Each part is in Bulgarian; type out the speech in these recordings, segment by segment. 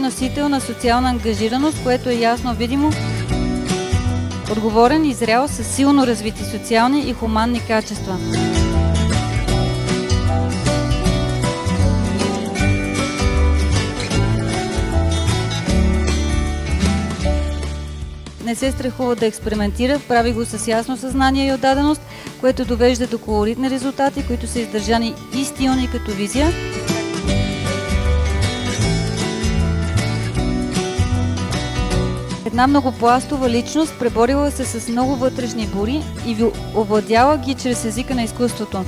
носител на социална ангажираност, което е ясно видимо, отговорен и зрял със силно развити социални и хуманни качества. Не се страхува да експериментира, прави го с ясно съзнание и отдаденост, което довежда до колоритни резултати, които са издържани и стилни като визия. Една многопластова личност, преборила се с много вътрешни бури и овладяла ги чрез езика на изкуството.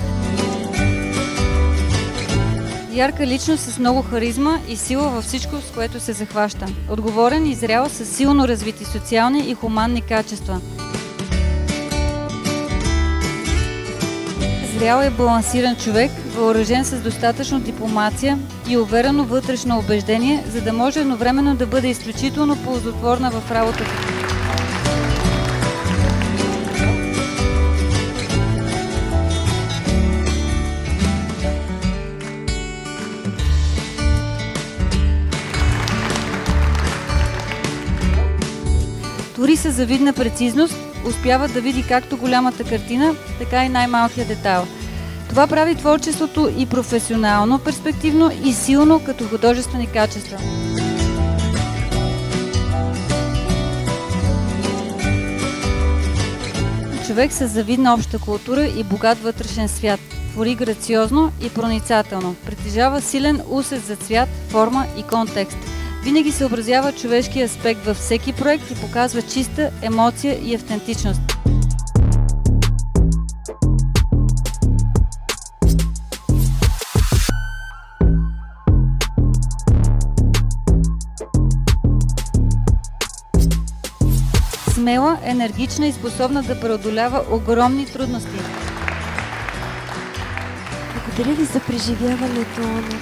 Ярка личност с много харизма и сила във всичко, с което се захваща. Отговорен и зрял с силно развити социални и хуманни качества. Зрял е балансиран човек, въоръжен с достатъчно дипломация и уверено вътрешно убеждение, за да може едновременно да бъде изключително ползотворна в работата. Твори се завидна прецизност, успява да види както голямата картина, така и най-малкия детайл. Това прави творчеството и професионално, перспективно и силно като художествени качества. Човек с завидна обща култура и богат вътрешен свят. Твори грациозно и проницателно. Притежава силен усет за цвят, форма и контекст. Винаги съобразява човешки аспект във всеки проект и показва чиста емоция и автентичност. Смела, енергична и способна да преодолява огромни трудности. Благодаря ви за преживяването, Ана.